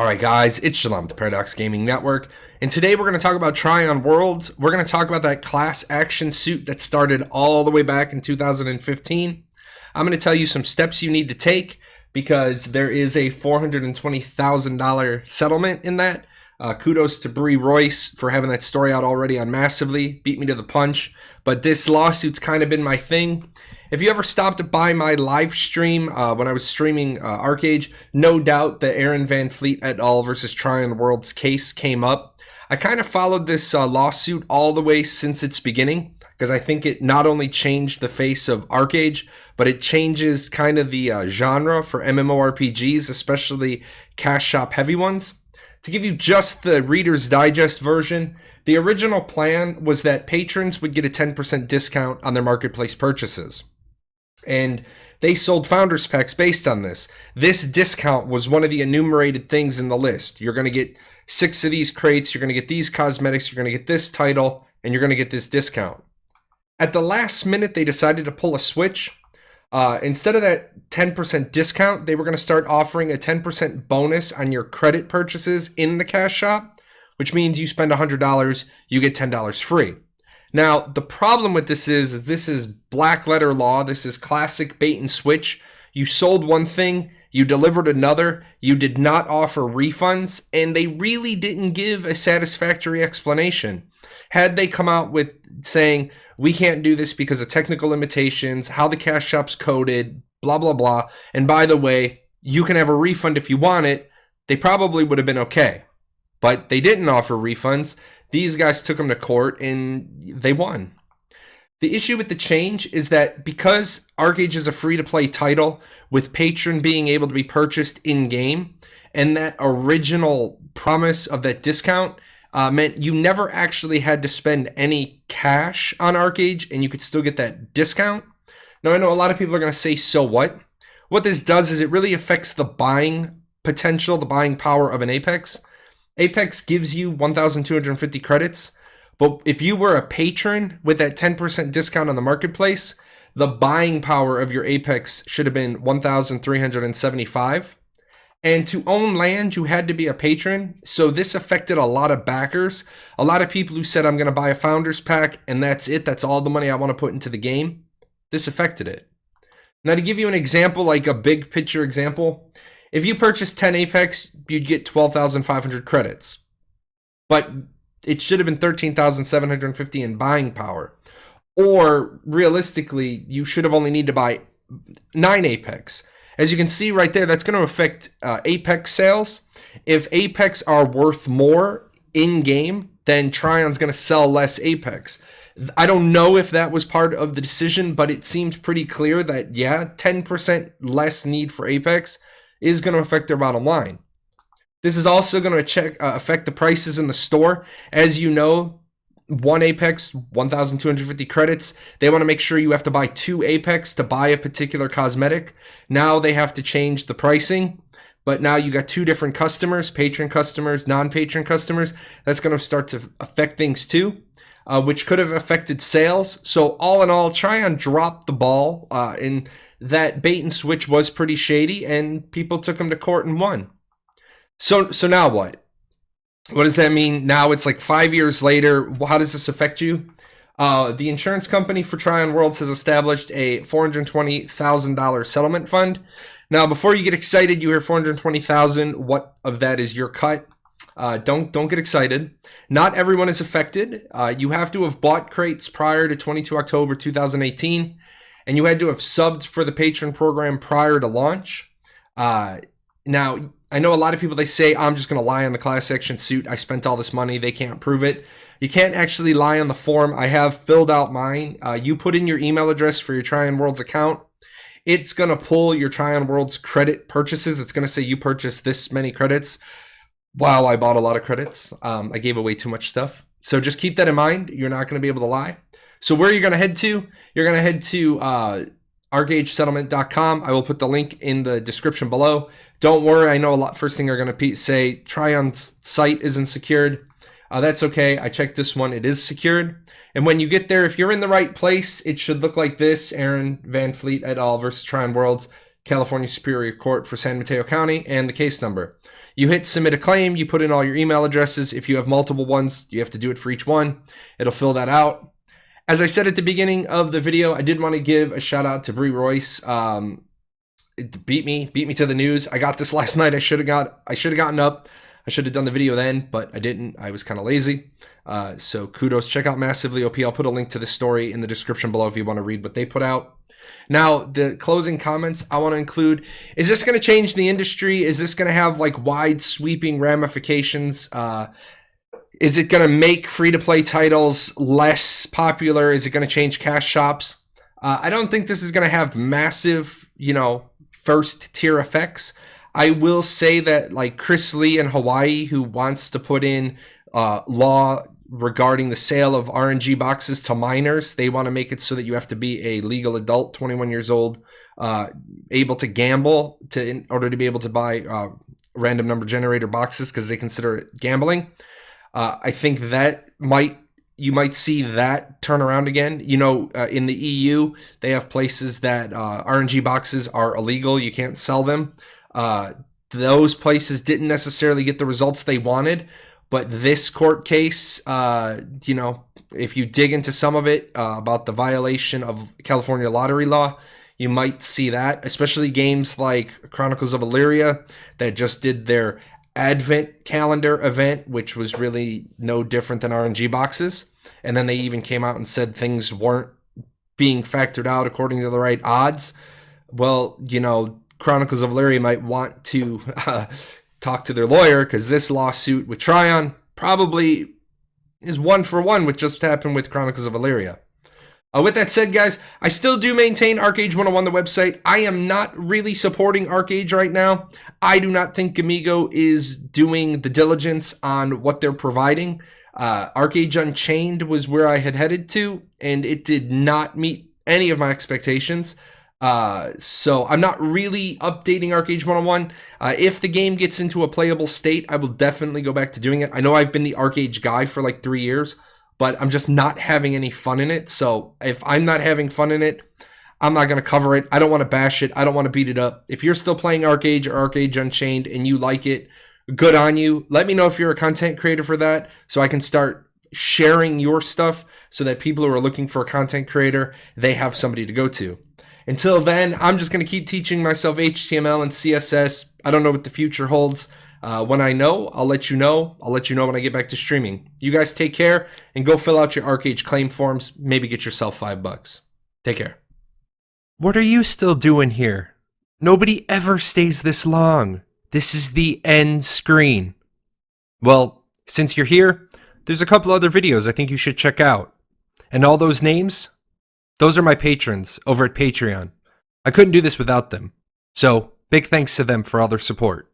Alright guys, it's Jahlon with the Paradox Gaming Network, and today we're going to talk about Trion Worlds. We're going to talk about that class action suit that started all the way back in 2015. I'm going to tell you some steps you need to take because there is a $420,000 settlement in that. Kudos to Bree Royce for having that story out already on Massively. Beat me to the punch, but this lawsuit's kind of been my thing. If you ever stopped by my live stream when I was streaming Archeage, no doubt the Aaron Van Fleet et al. Versus Trion Worlds case came up. I kind of followed this lawsuit all the way since its beginning because I think it not only changed the face of Archeage, but it changes kind of the genre for MMORPGs, especially cash shop heavy ones. To give you just the Reader's Digest version, the original plan was that patrons would get a 10% discount on their marketplace purchases. And they sold founders packs based on this. This discount was one of the enumerated things in the list. You're going to get 6 of these crates, you're going to get these cosmetics, you're going to get this title, and you're going to get this discount. At the last minute, they decided to pull a switch. Instead of that 10% discount, they were going to start offering a 10% bonus on your credit purchases in the cash shop, which means you spend $100, you get $10 free. Now, the problem with this is this is black letter law. This is classic bait and switch. You sold one thing, you delivered another, you did not offer refunds, and they really didn't give a satisfactory explanation. Had they come out with saying, we can't do this because of technical limitations, how the cash shop's coded, blah, blah, blah, and by the way, you can have a refund if you want it, they probably would have been okay. But they didn't offer refunds. These guys took them to court and they won. The issue with the change is that because Archeage is a free-to-play title with Patron being able to be purchased in-game, and that original promise of that discount meant you never actually had to spend any cash on Archeage and you could still get that discount. Now, I know a lot of people are going to say, so what? What this does is it really affects the buying potential, the buying power of an Apex. Apex gives you 1,250 credits, but if you were a patron with that 10% discount on the marketplace, the buying power of your Apex should have been 1,375. And to own land, you had to be a patron, so this affected a lot of backers. A lot of people who said, I'm going to buy a Founders Pack, and that's it, that's all the money I want to put into the game. This affected it. Now, to give you an example, like a big picture example, if you purchased 10 Apex, you'd get 12,500 credits. But it should have been 13,750 in buying power. Or, realistically, you should have only needed to buy 9 Apex. As you can see right there, that's going to affect Apex sales. If Apex are worth more in-game, then Trion's going to sell less Apex. I don't know if that was part of the decision, but it seems pretty clear that, yeah, 10% less need for Apex is going to affect their bottom line. This is also going to affect the prices in the store. As you know, 1 Apex, 1,250 credits. They want to make sure you have to buy 2 Apex to buy a particular cosmetic. Now they have to change the pricing, but now you got 2 different customers, patron customers, non-patron customers. That's going to start to affect things too, which could have affected sales. So all in all, Trion dropped the ball, and that bait and switch was pretty shady, and people took them to court and won. So now what? What does that mean? Now it's like 5 years later. How does this affect you? The insurance company for Trion Worlds has established a $420,000 settlement fund. Now, before you get excited, you hear $420,000. What of that is your cut? Don't get excited. Not everyone is affected. You have to have bought crates prior to 22 October 2018, and you had to have subbed for the Patron program prior to launch. Now, I know a lot of people, they say, I'm just going to lie on the class action suit. I spent all this money. They can't prove it. You can't actually lie on the form. I have filled out mine. You put in your email address for your Trion Worlds account. It's going to pull your Trion Worlds credit purchases. It's going to say you purchased this many credits. Wow, I bought a lot of credits. I gave away too much stuff. So just keep that in mind. You're not going to be able to lie. So where are you going to head to? You're going to head to archeagesettlement.com. I will put the link in the description below. Don't worry, I know a lot. First thing they're going to say, Trion's site isn't secured. That's okay. I checked this one. It is secured. And when you get there, if you're in the right place, it should look like this. Aaron Van Fleet et al. Versus Trion Worlds, California Superior Court for San Mateo County, and the case number. You hit submit a claim, you put in all your email addresses. If you have multiple ones, you have to do it for each one. It'll fill that out. As I said at the beginning of the video, I did want to give a shout out to Bree Royce. It beat me to the news. I got this last night. I should have gotten up. I should have done the video then, but I didn't. I was kind of lazy. So kudos. Check out Massively OP. I'll put a link to the story in the description below if you want to read what they put out. Now, the closing comments I want to include, is this going to change the industry? Is this going to have like wide sweeping ramifications? Is it going to make free-to-play titles less popular? Is it going to change cash shops? I don't think this is going to have massive, first-tier effects. I will say that like Chris Lee in Hawaii, who wants to put in law regarding the sale of RNG boxes to minors, they want to make it so that you have to be a legal adult, 21 years old, able to gamble in order to be able to buy random number generator boxes because they consider it gambling. I think that you might see that turn around again. In the EU, they have places that RNG boxes are illegal. You can't sell them. Those places didn't necessarily get the results they wanted, but this court case, if you dig into some of it about the violation of California lottery law, you might see that, especially games like Chronicles of Illyria that just did their Advent calendar event, which was really no different than RNG boxes. And then they even came out and said things weren't being factored out according to the right odds. Well, Chronicles of Illyria might want to talk to their lawyer because this lawsuit with Trion probably is 1-for-1 with just happened with Chronicles of Illyria. With that said, guys, I still do maintain Archeage 101, the website. I am not really supporting Archeage right now. I do not think Gamigo is doing the diligence on what they're providing. Archeage Unchained was where I had headed to, and it did not meet any of my expectations. So I'm not really updating Archeage 101. If the game gets into a playable state, I will definitely go back to doing it. I know I've been the Archeage guy for like 3 years, but I'm just not having any fun in it. So if I'm not having fun in it, I'm not going to cover it. I don't want to bash it. I don't want to beat it up. If you're still playing Archeage or Archeage Unchained and you like it, good on you. Let me know if you're a content creator for that so I can start sharing your stuff so that people who are looking for a content creator, they have somebody to go to. Until then, I'm just going to keep teaching myself HTML and CSS. I don't know what the future holds. When I know, I'll let you know. I'll let you know when I get back to streaming. You guys take care and go fill out your Archeage claim forms. Maybe get yourself $5. Take care. What are you still doing here? Nobody ever stays this long. This is the end screen. Well, since you're here, there's a couple other videos I think you should check out. And all those names, those are my patrons over at Patreon. I couldn't do this without them. So, big thanks to them for all their support.